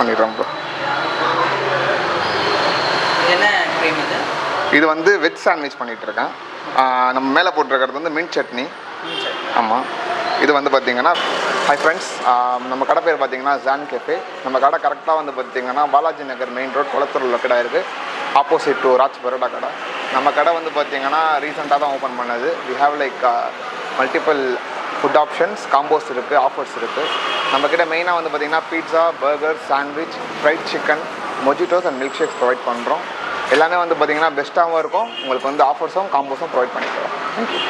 பண்ணிடுறோம் ப்ரோ. என்ன க்ரீம் இது? இது வந்து வெஜ் சாண்ட்விச் பண்ணிகிட்ருக்கேன். நம்ம மேலே போட்டிருக்கிறது வந்து மின்ட் சட்னி. ஆமாம். இது வந்து பார்த்திங்கன்னா ஹை ஃப்ரெண்ட்ஸ், நம்ம கடை பேர் பார்த்திங்கன்னா ஜான் கேஃபே. நம்ம கடை கரெக்டாக வந்து பார்த்திங்கன்னா பாலாஜி நகர் மெயின் ரோட் குளத்தூரில் கடை இருக்குது, ஆப்போசிட் டு ராஜ் பரோட்டா கடை. நம்ம கடை வந்து பார்த்திங்கன்னா ரீசெண்டாக தான் ஓப்பன் பண்ணது. We have like multiple food options, combos இருக்குது, ஆஃபர்ஸ் இருக்குது. நம்மக்கிட்ட மெயினாக வந்து பார்த்திங்கன்னா pizza, burger, sandwich, fried chicken, mojitos and milk shakes provide பண்ணுறோம். எல்லாமே வந்து பார்த்திங்கன்னா பெஸ்ட்டாகவும் இருக்கும். உங்களுக்கு வந்து ஆஃபர்ஸும் காம்போஸும் ப்ரொவைட் பண்ணிக்கிறோம். தேங்க்யூ.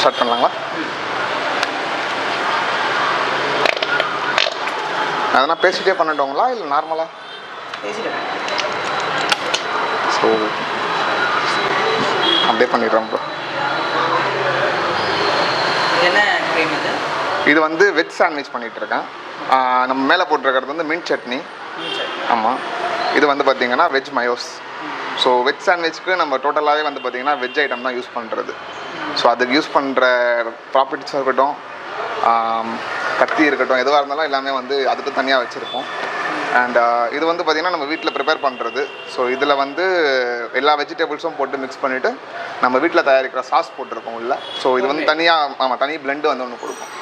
ஸ்டார்ட் பண்ணலாங்களா? அதெல்லாம் பேசிகிட்டே பண்ணிட்டோங்களா இல்லை நார்மலாக பேசிட்டேன்? ஸோ அப்படியே பண்ணிடுறோம் ப்ரோ. என்ன க்ரீம் இது? இது வந்து வெஜ் சாண்ட்விச் பண்ணிகிட்ருக்கேன். நம்ம மேலே போட்டிருக்கிறது வந்து மின்ட் சட்னி. ஆமாம். இது வந்து பார்த்திங்கன்னா வெஜ் மயோஸ். ஸோ வெஜ் சாண்ட்விச்சுக்கு நம்ம டோட்டலாகவே வந்து பார்த்திங்கன்னா வெஜ் ஐட்டம் தான் யூஸ் பண்ணுறது. ஸோ அதுக்கு யூஸ் பண்ணுற ப்ராப்பர்ட்டிஸாக இருக்கட்டும், கத்தி இருக்கட்டும், எதுவாக இருந்தாலும் எல்லாமே வந்து அதுக்கு தனியாக வச்சுருப்போம். அண்ட் இது வந்து பார்த்திங்கன்னா நம்ம வீட்டில் ப்ரிப்பேர் பண்ணுறது. ஸோ இதில் வந்து எல்லா வெஜிடபிள்ஸும் போட்டு மிக்ஸ் பண்ணிவிட்டு நம்ம வீட்டில் தயாரிக்கிற சாஸ் போட்டிருக்கோம் உள்ள. ஸோ இது வந்து தனியாக தனி பிளெண்டு வந்து ஒன்று கொடுக்கும்.